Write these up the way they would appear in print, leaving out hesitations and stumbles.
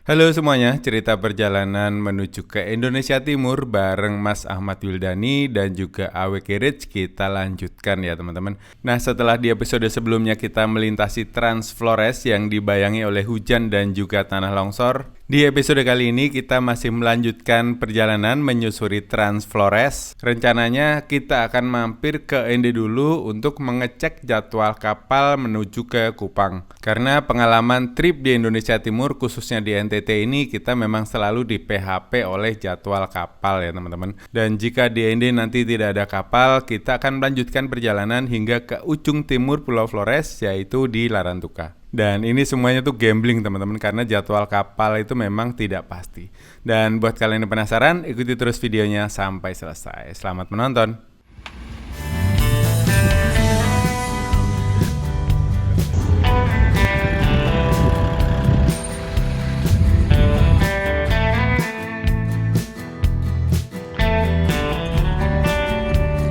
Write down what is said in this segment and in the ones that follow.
Halo semuanya, cerita perjalanan menuju ke Indonesia Timur bareng Mas Ahmad Wildani dan juga Awe Rich kita lanjutkan ya teman-teman. Nah setelah di episode sebelumnya kita melintasi Trans Flores yang dibayangi oleh hujan dan juga tanah longsor, di episode kali ini kita masih melanjutkan perjalanan menyusuri Trans Flores. Rencananya kita akan mampir ke Ende dulu untuk mengecek jadwal kapal menuju ke Kupang. Karena pengalaman trip di Indonesia Timur khususnya di NTT ini kita memang selalu di PHP oleh jadwal kapal ya teman-teman. Dan jika di Ende nanti tidak ada kapal, kita akan melanjutkan perjalanan hingga ke ujung timur Pulau Flores yaitu di Larantuka. Dan ini semuanya tuh gambling teman-teman karena jadwal kapal itu memang tidak pasti. Dan buat kalian yang penasaran, ikuti terus videonya sampai selesai. Selamat menonton.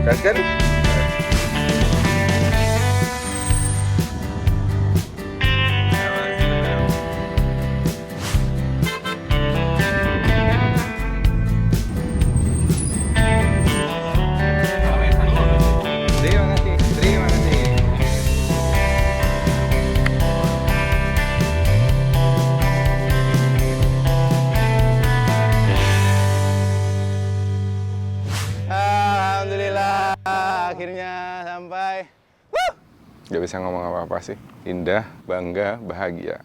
Gaskan? Terima kasih. Alhamdulillah, akhirnya sampai. Gak bisa ngomong apa-apa sih. Indah, bangga, bahagia.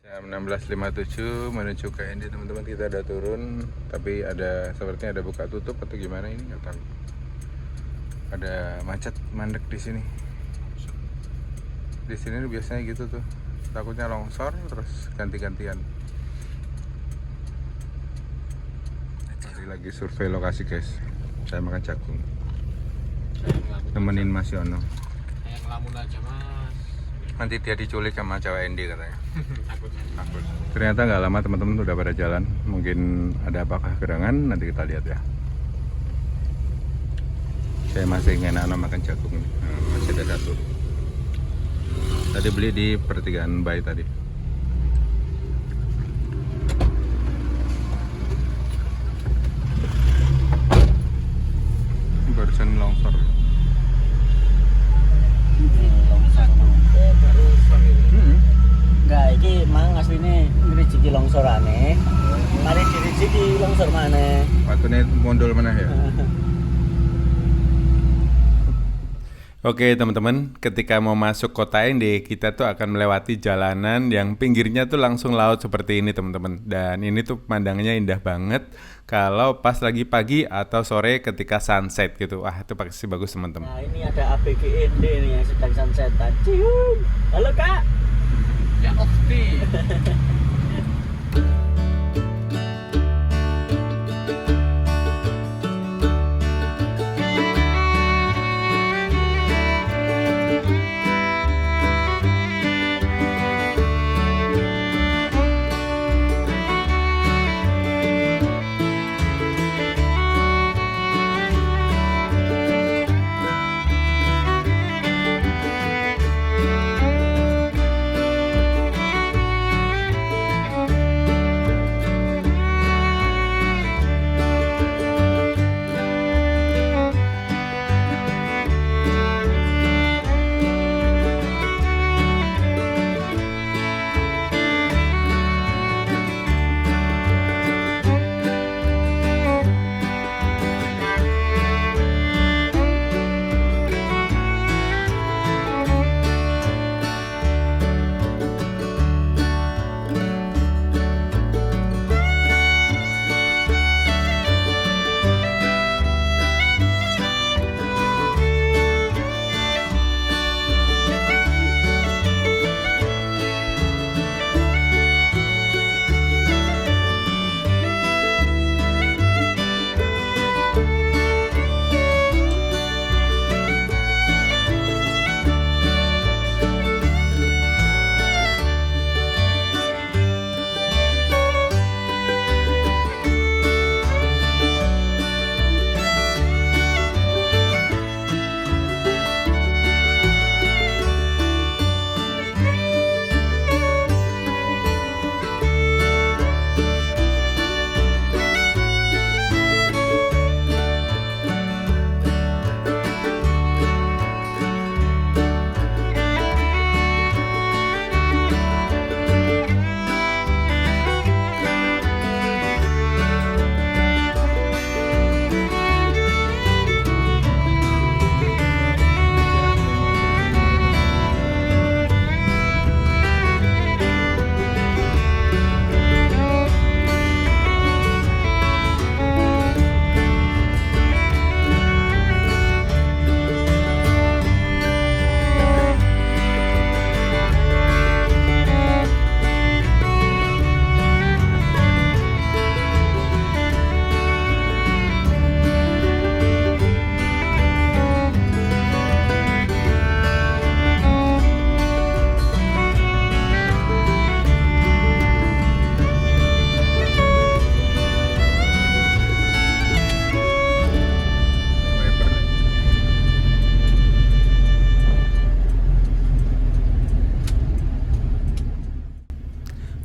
Jam 16.57 menuju ke Ende teman-teman, kita udah turun. Tapi sepertinya ada buka tutup atau gimana ini nggak tahu. Ada macet mandek di sini. Di sini biasanya gitu tuh. Takutnya longsor terus ganti-gantian. Lagi survei lokasi guys. Saya makan jagung. Temenin Mas Yono. Kayak ngelamun aja mas. Nanti dia diculik sama cewek Indi katanya. Takut. Ternyata nggak lama teman-teman udah pada jalan. Mungkin ada apakah gerangan, nanti kita lihat ya. Saya masih enak makan jagung. Masih ada satu. Tadi beli di pertigaan Bay tadi. Barusan longsor. Enggak, ini mang aslinya ngerijiki longsorane. Mari dirijiki longsor mana? Waktunya mondol mana ya? Oke teman-teman, ketika mau masuk kota Ende, kita tuh akan melewati jalanan yang pinggirnya tuh langsung laut seperti ini teman-teman. Dan ini tuh pemandangannya indah banget kalau pas lagi pagi atau sore ketika sunset gitu. Wah itu pasti bagus teman-teman. Nah ini ada ABG Ende nih yang sedang sunsetan. Cium. Halo kak. Ya oke.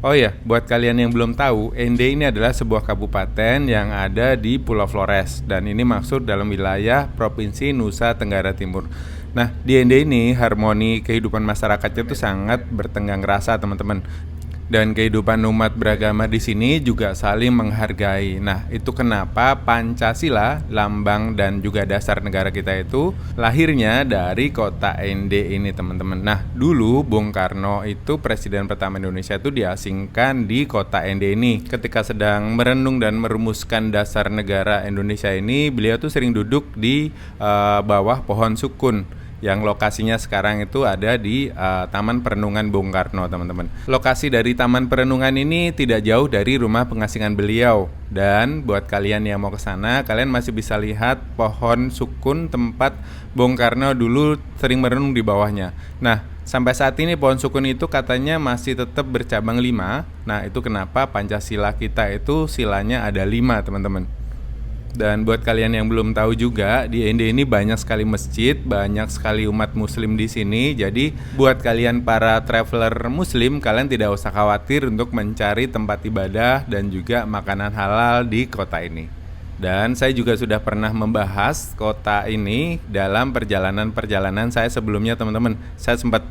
Oh ya, buat kalian yang belum tahu, Ende ini adalah sebuah kabupaten yang ada di Pulau Flores dan ini masuk dalam wilayah Provinsi Nusa Tenggara Timur. Nah, di Ende ini harmoni kehidupan masyarakatnya itu sangat bertenggang rasa, teman-teman. Dan kehidupan umat beragama di sini juga saling menghargai. Nah, itu kenapa Pancasila, lambang dan juga dasar negara kita itu lahirnya dari kota Ende ini, teman-teman. Nah, dulu Bung Karno itu presiden pertama Indonesia itu diasingkan di kota Ende ini. Ketika sedang merenung dan merumuskan dasar negara Indonesia ini, beliau tuh sering duduk di bawah pohon sukun yang lokasinya sekarang itu ada di Taman Perenungan Bung Karno, teman-teman. Lokasi dari Taman Perenungan ini tidak jauh dari rumah pengasingan beliau. Dan buat kalian yang mau ke sana, kalian masih bisa lihat pohon sukun tempat Bung Karno dulu sering merenung di bawahnya. Nah, sampai saat ini pohon sukun itu katanya masih tetap bercabang 5. Nah, itu kenapa Pancasila kita itu silanya ada 5, teman-teman. Dan buat kalian yang belum tahu juga, di Ende ini banyak sekali masjid, banyak sekali umat muslim di sini. Jadi buat kalian para traveler muslim, kalian tidak usah khawatir untuk mencari tempat ibadah dan juga makanan halal di kota ini. Dan saya juga sudah pernah membahas kota ini dalam perjalanan saya sebelumnya, teman-teman. Saya sempat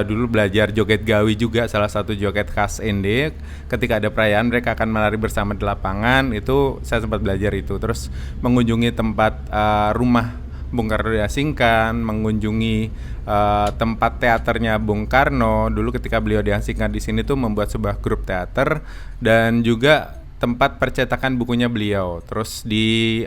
dulu belajar joget gawi juga, salah satu joget khas Ende. Ketika ada perayaan mereka akan menari bersama di lapangan, itu saya sempat belajar itu. Terus mengunjungi tempat rumah Bung Karno diasingkan, mengunjungi tempat teaternya Bung Karno. Dulu ketika beliau diasingkan di sini tuh membuat sebuah grup teater dan juga tempat percetakan bukunya beliau. Terus di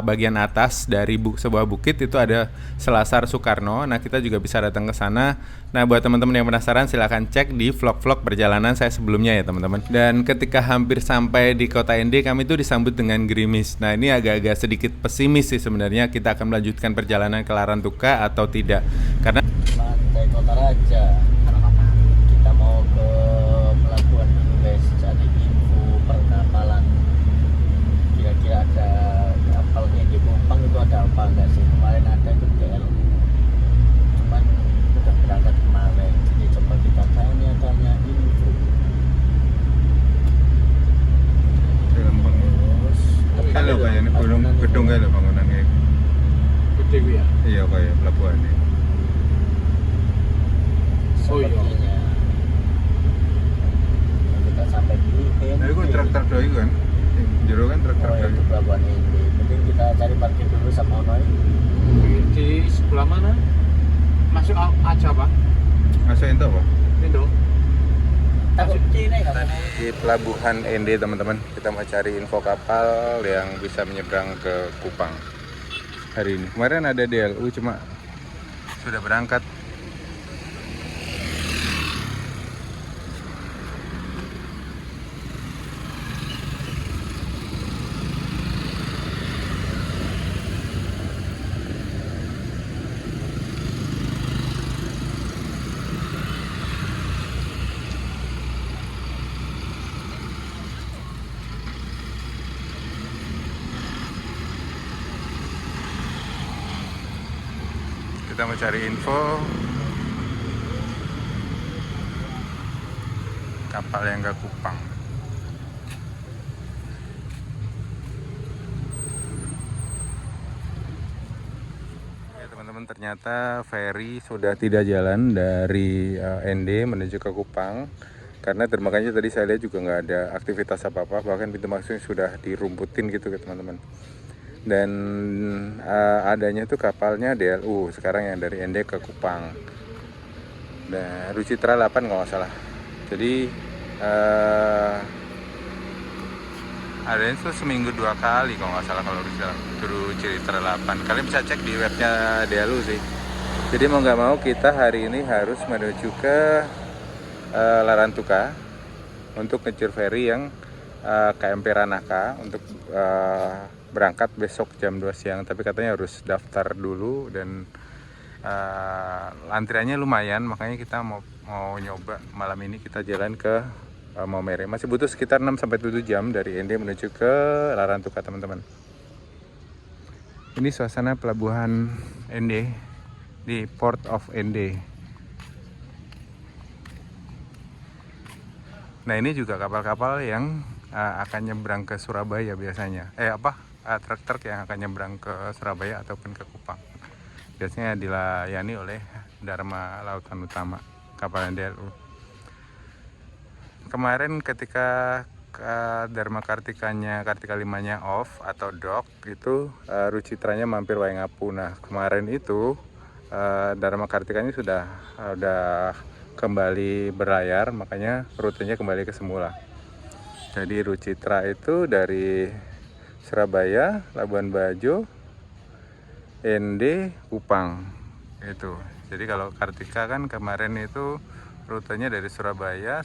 bagian atas dari sebuah bukit itu ada Selasar Soekarno. Nah, kita juga bisa datang ke sana. Nah, buat teman-teman yang penasaran silahkan cek di vlog-vlog perjalanan saya sebelumnya ya, teman-teman. Dan ketika hampir sampai di kota Ende, kami itu disambut dengan gerimis. Nah, ini agak-agak sedikit pesimis sih sebenarnya, kita akan melanjutkan perjalanan ke Larantuka atau tidak. Karena Pantai Kota Raja. Kita mau ke pelabuhan dulu, guys. Cari info perkapalan. Kira-kira ada kapal yang di Kupang itu ada apa enggak sih? Kemarin ada itu DL. Cuman udah berangkat kemarin. Jadi coba kita tanya info. Terus halo kayak ini gedung kayak bangunan kayak. Gede ya. Iya kayak pelabuhan ini. Oh iya. sepertinya. Kita sampai di Ende. Nah, itu truk-truk doi kan. Jero kan truk-truk Oh, doi. itu pelabuhan Ende. Mending kita cari parkir dulu sama Onoi. Di sebelah mana? Masuk aja pak. Masuk itu apa? Indo. Takut kiri kan? Di pelabuhan Ende, teman-teman, kita mau cari info kapal yang bisa menyeberang ke Kupang hari ini. Kemarin ada DLU cuma sudah berangkat. Kita mau cari info kapal yang ke Kupang. Ya teman-teman, ternyata ferry sudah tidak jalan dari Ende menuju ke Kupang karena dermagannya tadi saya lihat juga nggak ada aktivitas apa-apa, bahkan pintu masuknya sudah dirumputin gitu ke teman-teman. Dan adanya tuh kapalnya DLU sekarang yang dari Ende ke Kupang dan Rucitra 8 kalau nggak salah. Jadi adanya tuh seminggu 2 kali kalau nggak salah kalau Rucitra 8. Kalian bisa cek di webnya DLU sih. Jadi mau nggak mau kita hari ini harus menuju ke Larantuka untuk ngejar ferry yang KMP Ranaka untuk berangkat besok jam 2 siang, tapi katanya harus daftar dulu dan antriannya lumayan, makanya kita mau nyoba malam ini kita jalan ke Maumere. Masih butuh sekitar 6-7 jam dari Ende menuju ke Larantuka, teman-teman. Ini suasana pelabuhan Ende di Port of Ende. Nah ini juga kapal-kapal yang akan nyebrang ke Surabaya biasanya. Truk-truk yang akan nyebrang ke Surabaya ataupun ke Kupang. Biasanya dilayani oleh Dharma Lautan Utama, kapal DLU. Kemarin ketika Dharma Kartika 5-nya off atau dock itu Rucitranya mampir Waingapu. Nah kemarin itu Dharma Kartikanya sudah kembali berlayar, makanya rutenya kembali ke semula. Jadi Rucitra itu dari Surabaya, Labuan Bajo, ND, Kupang itu. Jadi kalau Kartika kan kemarin itu rutenya dari Surabaya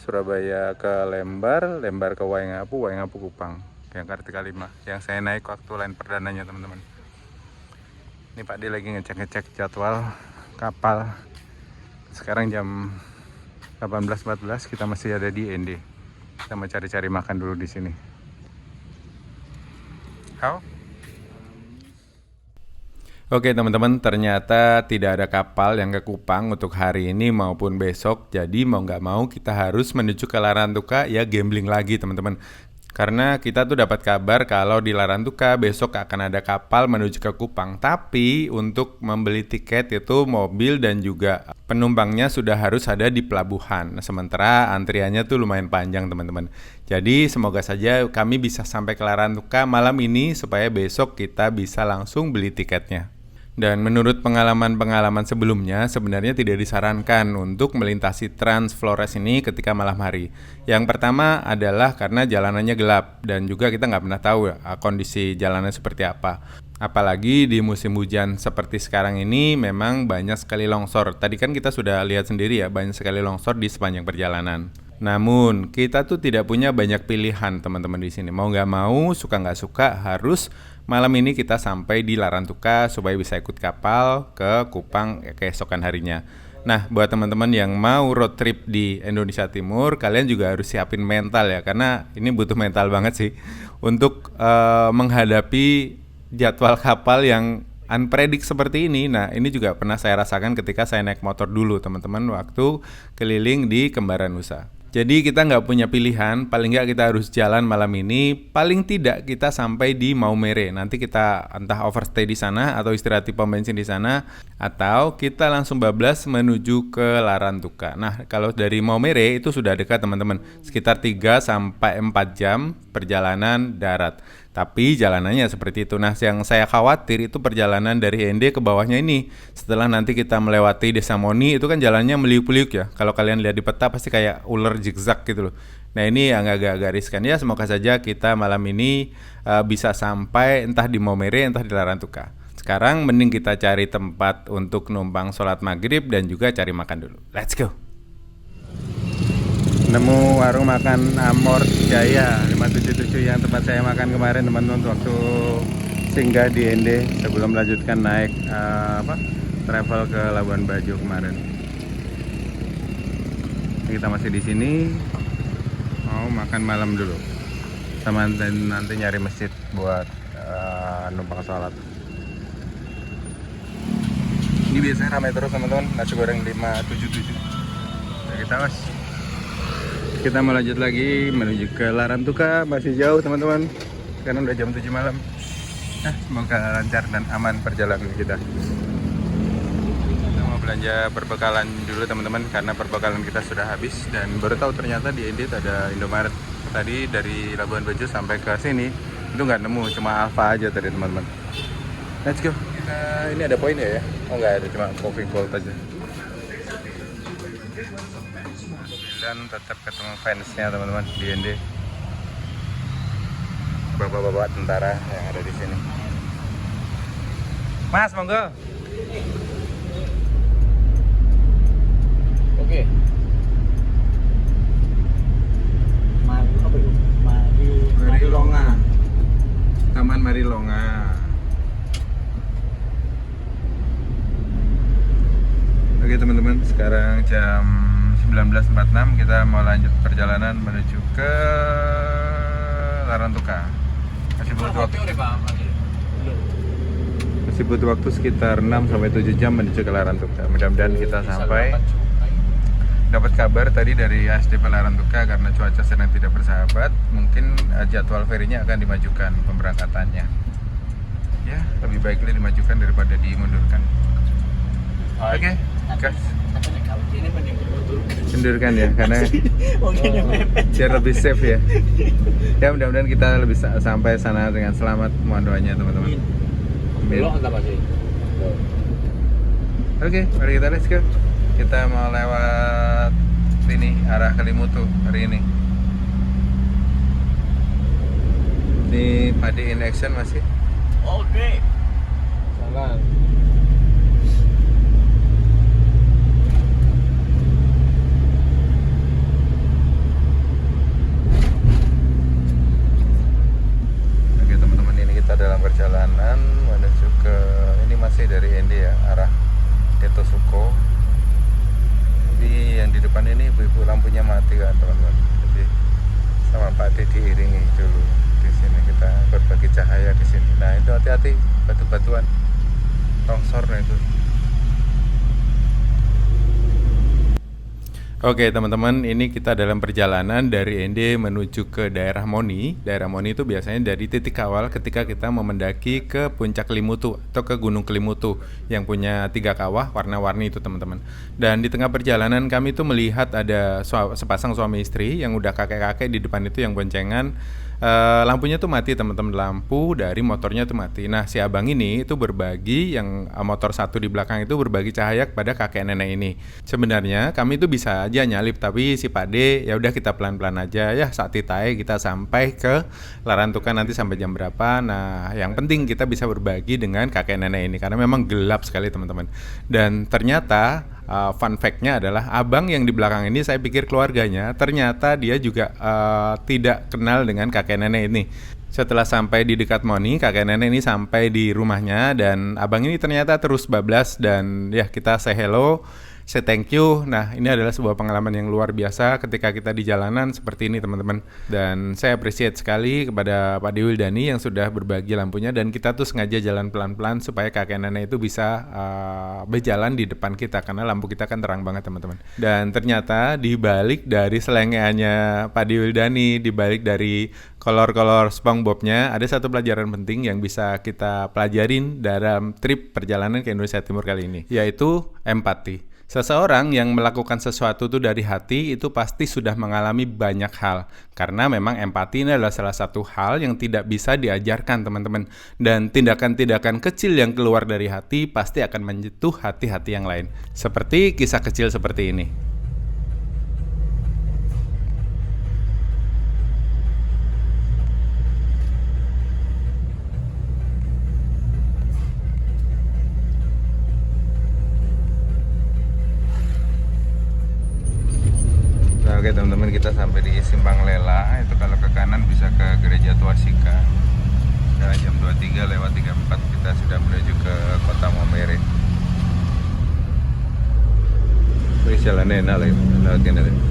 ke Lembar ke Waingapu Kupang. Yang Kartika 5 yang saya naik waktu line perdananya teman-teman. Ini Pak D lagi ngecek jadwal kapal. Sekarang jam 18.14, kita masih ada di ND. Kita mau cari-cari makan dulu di sini. Oke teman-teman, ternyata tidak ada kapal yang ke Kupang untuk hari ini maupun besok. Jadi mau nggak mau kita harus menuju ke Larantuka, ya gambling lagi teman-teman. Karena kita tuh dapat kabar kalau di Larantuka besok akan ada kapal menuju ke Kupang. Tapi untuk membeli tiket itu mobil dan juga penumpangnya sudah harus ada di pelabuhan. Sementara antriannya tuh lumayan panjang teman-teman. Jadi semoga saja kami bisa sampai ke Larantuka malam ini supaya besok kita bisa langsung beli tiketnya. Dan menurut pengalaman sebelumnya, sebenarnya tidak disarankan untuk melintasi Trans Flores ini ketika malam hari. Yang pertama adalah karena jalanannya gelap dan juga kita nggak pernah tahu kondisi jalannya seperti apa. Apalagi di musim hujan seperti sekarang ini memang banyak sekali longsor. Tadi kan kita sudah lihat sendiri ya, banyak sekali longsor di sepanjang perjalanan. Namun kita tuh tidak punya banyak pilihan teman-teman di sini. Mau nggak mau, suka nggak suka harus malam ini kita sampai di Larantuka supaya bisa ikut kapal ke Kupang keesokan harinya. Nah, buat teman-teman yang mau road trip di Indonesia Timur, kalian juga harus siapin mental ya, karena ini butuh mental banget sih untuk menghadapi jadwal kapal yang unpredik seperti ini. Nah, ini juga pernah saya rasakan ketika saya naik motor dulu teman-teman waktu keliling di Kembaran Nusa. Jadi kita nggak punya pilihan, paling nggak kita harus jalan malam ini. Paling tidak kita sampai di Maumere. Nanti kita entah overstay di sana atau istirahat di pom bensin di sana, atau kita langsung bablas menuju ke Larantuka. Nah kalau dari Maumere itu sudah dekat teman-teman, sekitar 3-4 jam perjalanan darat. Tapi jalanannya seperti itu. Nah yang saya khawatir itu perjalanan dari ND ke bawahnya ini. Setelah nanti kita melewati Desa Moni, itu kan jalannya meliuk-liuk ya. Kalau kalian lihat di peta pasti kayak ular zigzag gitu loh. Nah ini yang agak riskan ya. Semoga saja kita malam ini bisa sampai entah di Maumere entah di Larantuka. Sekarang mending kita cari tempat untuk numpang sholat maghrib dan juga cari makan dulu. Let's go. Nemu warung makan Amor Jaya 577 yang tempat saya makan kemarin teman-teman waktu singgah di ND sebelum melanjutkan naik travel ke Labuan Bajo kemarin. Kita masih di sini mau makan malam dulu sama nanti nyari masjid buat numpang sholat. Ini biasanya ramai terus teman-teman, nasi goreng 577. Nah, kita mau lanjut lagi menuju ke Larantuka, masih jauh teman-teman karena udah jam 7 malam. Nah, semoga lancar dan aman perjalanan kita. Kita mau belanja perbekalan dulu teman-teman karena perbekalan kita sudah habis dan baru tahu ternyata di Indy ada Indomaret. Tadi dari Labuan Bajo sampai ke sini itu nggak nemu, cuma Alfa aja tadi teman-teman. Let's go. Ini ada poin ya? Oh nggak ada, cuma coffee gold aja. Dan tetap ketemu fansnya teman-teman di ND, bapak-bapak tentara yang ada di sini. Mas, monggo. Oke. Marilonga. Taman Marilonga. Oke teman-teman, sekarang jam 19.46 kita mau lanjut perjalanan menuju ke Larantuka. Masih butuh waktu sekitar 6-7 jam menuju ke Larantuka. Mudah-mudahan kita sampai dapat kabar tadi dari ASDP Larantuka karena cuaca sedang tidak bersahabat, mungkin jadwal ferinya akan dimajukan pemberangkatannya. Ya, lebih baik dimajukan daripada dimundurkan. Oke, guys. Tapi nek kalau ini mending mundur. Mundurkan ya, karena Mungkin mepet. biar lebih safe ya. Ya, mudah-mudahan kita lebih sampai sana dengan selamat. Mohon doanya teman-teman. Amin. Belok entah masih. Oke, mari kita let's go. Kita mau lewat sini arah Kelimutu hari ini. Ini Padi in action masih. Oke. Jalan. Oke teman-teman, ini kita dalam perjalanan menuju ke, ini masih dari Ende ya, arah Detosuko. Tapi yang di depan ini ibu-ibu lampunya mati kan teman-teman. Jadi sama Pak D diiringi dulu. Di sini kita berbagi cahaya di sini. Nah itu hati-hati batu-batuan longsor itu. Oke teman-teman, ini kita dalam perjalanan dari Ende menuju ke daerah Moni. Daerah Moni itu biasanya dari titik awal ketika kita mau mendaki ke puncak Kelimutu atau ke Gunung Kelimutu yang punya 3 kawah warna-warni itu teman-teman. Dan di tengah perjalanan kami tuh melihat ada sepasang suami istri yang udah kakek-kakek di depan itu yang boncengan. Lampunya tuh mati teman-teman, lampu dari motornya tuh mati. Nah si abang ini itu berbagi, yang motor satu di belakang itu berbagi cahaya kepada kakek nenek ini. Sebenarnya kami itu bisa aja nyalip, tapi si Pak D ya udah kita pelan-pelan aja ya, saat titae kita sampai ke Larantuka nanti sampai jam berapa. Nah yang penting kita bisa berbagi dengan kakek nenek ini karena memang gelap sekali teman-teman. Dan ternyata fun fact-nya adalah abang yang di belakang ini saya pikir keluarganya, ternyata dia juga tidak kenal dengan kakek nenek ini. Setelah sampai di dekat Moni, kakek nenek ini sampai di rumahnya dan abang ini ternyata terus bablas dan ya kita say hello, say thank you. Nah ini adalah sebuah pengalaman yang luar biasa ketika kita di jalanan seperti ini teman-teman. Dan saya appreciate sekali kepada Pak Dewi Wildani yang sudah berbagi lampunya, dan kita tuh sengaja jalan pelan-pelan supaya kakek nenek itu bisa berjalan di depan kita karena lampu kita kan terang banget teman-teman. Dan ternyata di balik dari selengeannya Pak Dewi Wildani, di balik dari kolor-kolor SpongeBob-nya, ada satu pelajaran penting yang bisa kita pelajarin dalam trip perjalanan ke Indonesia Timur kali ini, yaitu empati. Seseorang yang melakukan sesuatu itu dari hati itu pasti sudah mengalami banyak hal. Karena memang empati ini adalah salah satu hal yang tidak bisa diajarkan teman-teman. Dan tindakan-tindakan kecil yang keluar dari hati pasti akan menyentuh hati-hati yang lain. Seperti kisah kecil seperti ini. Oke teman-teman, kita sampai di Simpang Lela. Itu kalau ke kanan bisa ke Gereja Tuasika. Sekarang jam 23 lewat 34 kita sudah menuju ke Kota Maumere. Wih jalannya enak lagi, enak lagi.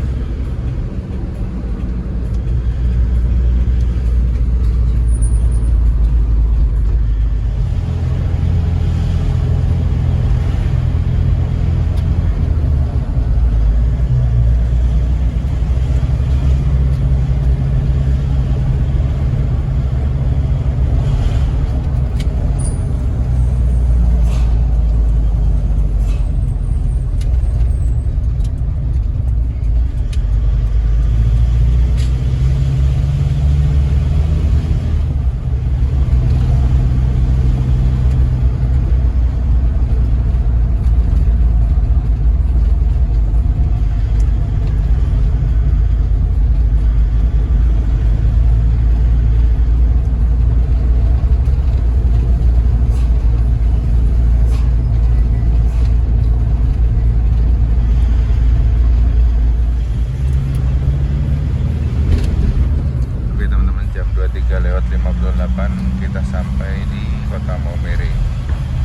kita sampai di Kota Maumere.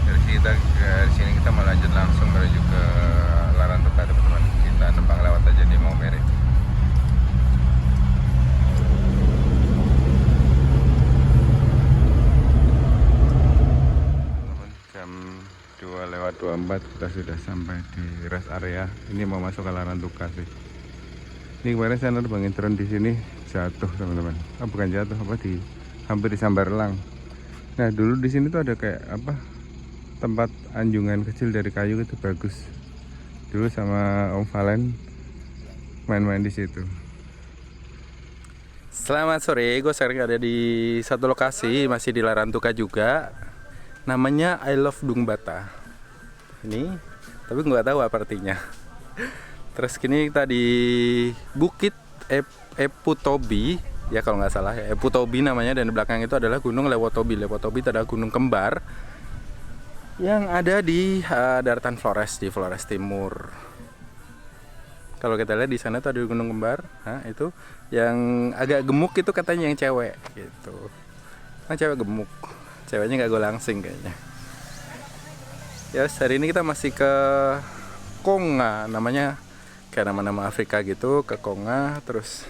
Dari sini kita melanjut langsung menuju ke Larantuka, teman-teman. Kita numpang lewat aja di Maumere. Jam 2:24 kita sudah sampai di rest area. Ini mau masuk ke Larantuka sih. Ini kemarin saya nerbangin drone di sini jatuh teman-teman. Oh, bukan jatuh, hampir disambar elang. Nah dulu di sini tuh ada kayak tempat anjungan kecil dari kayu, itu bagus. Dulu sama Om Valen main-main di situ. Selamat sore, gue sekarang ada di satu lokasi, masih di Larantuka juga. Namanya I Love Dungbata. Ini, tapi nggak tahu apa artinya. Terus kini kita di Bukit Eputobi, ya kalau nggak salah ya, Eputobi namanya, dan di belakang itu adalah Gunung Lewotobi. Lewotobi itu adalah gunung kembar yang ada di daratan Flores, di Flores Timur. Kalau kita lihat di sana tuh ada gunung kembar, itu yang agak gemuk itu katanya yang cewek gitu. Nah, cewek gemuk, ceweknya nggak gue langsing kayaknya. Ya, hari ini kita masih ke Konga, namanya kayak nama-nama Afrika gitu, ke Konga. Terus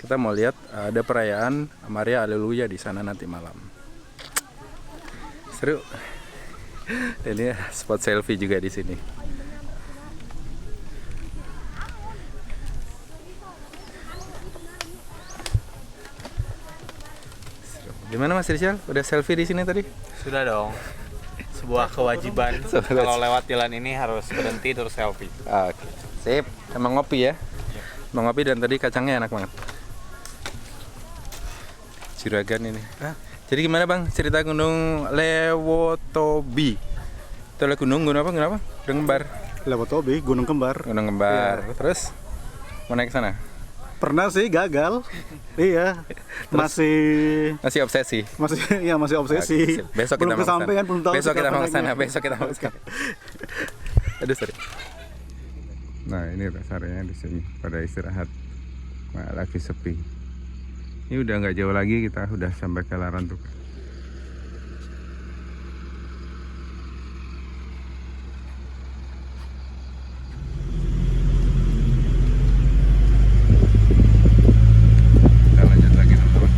kita mau lihat ada perayaan Maria Haleluya di sana nanti malam. Seru. Dan ini spot selfie juga di sini. Gimana Mas Rizal? Udah selfie di sini tadi? Sudah dong. Sebuah kewajiban kalau lewat jalan ini harus berhenti terus selfie. Oke. Sip. Emang ngopi ya? Emang ngopi, dan tadi kacangnya enak banget. Juragan ini. Jadi gimana Bang cerita Gunung Lewotobi? Itu adalah gunung apa? Gunung kembar. Lewotobi, gunung kembar. Gunung kembar. Iya. Terus mau naik ke sana? Pernah sih gagal. Iya. Masih obsesi. Masih obsesi. Oke, besok belum kita kesampaian, belum tahu. Besok kita mau ke sana, naiknya. besok kita mau ke sana. Aduh, sorry. Nah, ini rest area di sini pada istirahat. Nah, lagi sepi. Ini udah nggak jauh lagi, kita udah sampai ke Larantuka. Kita lanjut lagi teman-teman.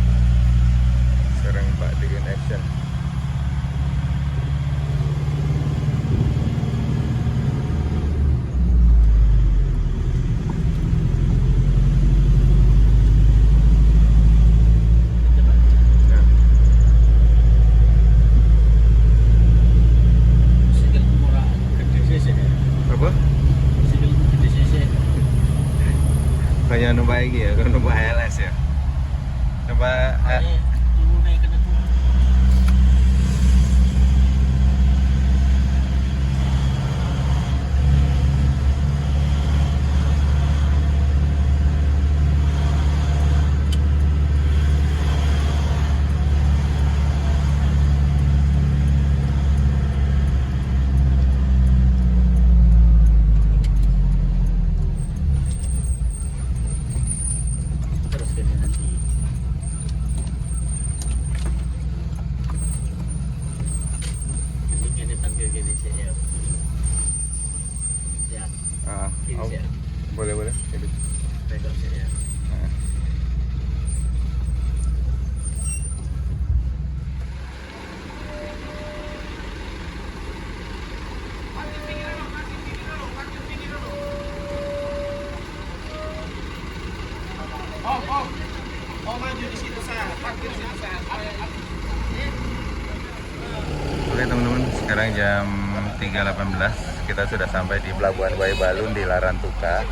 Serang Pak Diin Action. Sikil murah gede cc ya. Apa? Sikil gede cc. Kayak numpak iki ya, kalau numpak HLS ya. Numpak Turunnya kena turun. Terus ini nanti. Ini tampil gini sih ya. Ya, gini sih ya. boleh. Pegang sih ya. Oke teman-teman, sekarang jam 3.18, kita sudah sampai di Pelabuhan Way Balun di Larantuka.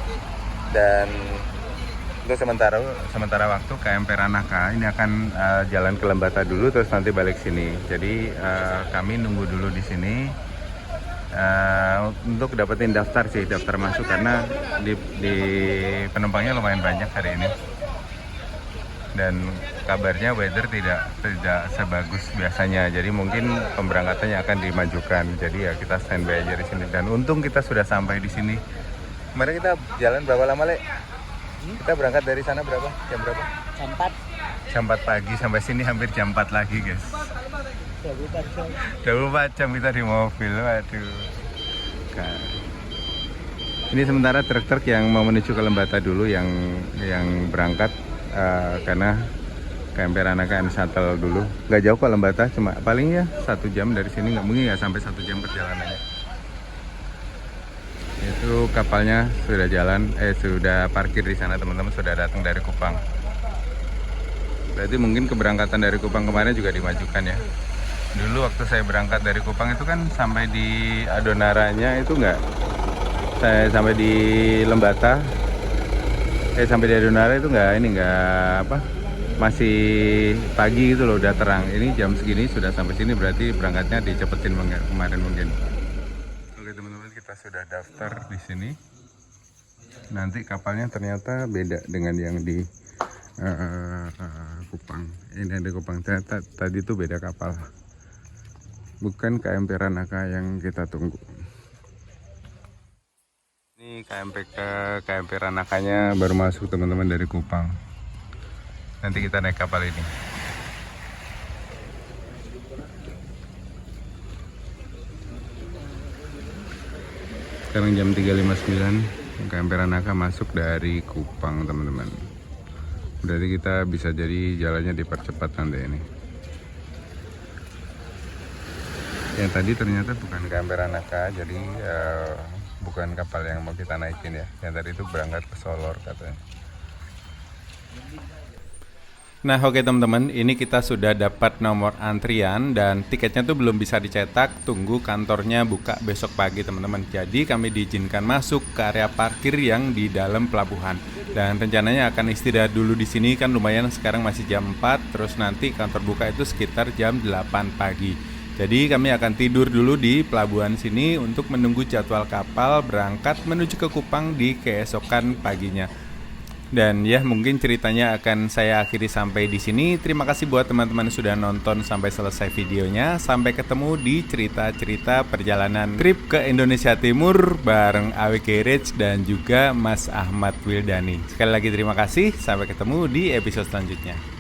Dan untuk sementara waktu KMP Ranaka ini akan jalan ke Lembata dulu, terus nanti balik sini. Jadi kami nunggu dulu di sini untuk dapetin daftar masuk, karena di penumpangnya lumayan banyak hari ini. Dan kabarnya weather tidak sebagus biasanya, jadi mungkin pemberangkatannya akan dimajukan. Jadi ya kita standby aja di sini. Dan untung kita sudah sampai di sini. Kemarin kita jalan berapa lama, Le? Kita berangkat dari sana berapa? Jam berapa? Jam 4. Jam 4 pagi, sampai sini hampir jam 4 lagi, guys. 24 jam kita di mobil. Waduh. Ini sementara truk-truk yang mau menuju ke Lembata dulu yang berangkat. Karena KMP Ranaka shuttle dulu, nggak jauh ke Lembata, cuma paling ya 1 jam dari sini, nggak mungkin ya sampai 1 jam perjalanannya. Itu kapalnya sudah jalan, sudah parkir di sana teman-teman, sudah datang dari Kupang. Berarti mungkin keberangkatan dari Kupang kemarin juga dimajukan ya. Dulu waktu saya berangkat dari Kupang itu kan sampai di Adonaranya itu enggak. Saya sampai di Lembata. Sampai di Adonara itu enggak apa? Masih pagi gitu loh, udah terang. Ini jam segini sudah sampai sini, berarti berangkatnya dicepetin kemarin mungkin. Oke teman-teman, kita sudah daftar di sini. Nanti kapalnya ternyata beda dengan yang di Kupang. Ini ada Kupang, ternyata tadi tuh beda kapal. Bukan KMP Ranaka yang kita tunggu. Ini KMP Ranakanya baru masuk teman-teman dari Kupang. Nanti kita naik kapal ini. Sekarang jam 3.59, KMP Ranaka masuk dari Kupang teman-teman. Berarti kita bisa jadi jalannya dipercepat nanti ini. Yang tadi ternyata bukan KMP Ranaka, jadi bukan kapal yang mau kita naikin ya. Yang tadi itu berangkat ke Solor katanya. Nah oke teman-teman, ini kita sudah dapat nomor antrian dan tiketnya tuh belum bisa dicetak, tunggu kantornya buka besok pagi teman-teman. Jadi kami diizinkan masuk ke area parkir yang di dalam pelabuhan. Dan rencananya akan istirahat dulu di sini, kan lumayan, sekarang masih jam 4, terus nanti kantor buka itu sekitar jam 8 pagi. Jadi kami akan tidur dulu di pelabuhan sini untuk menunggu jadwal kapal berangkat menuju ke Kupang di keesokan paginya. Dan ya mungkin ceritanya akan saya akhiri sampai di sini. Terima kasih buat teman-teman sudah nonton sampai selesai videonya. Sampai ketemu di cerita-cerita perjalanan trip ke Indonesia Timur bareng AWK Rich dan juga Mas Ahmad Wildani. Sekali lagi terima kasih. Sampai ketemu di episode selanjutnya.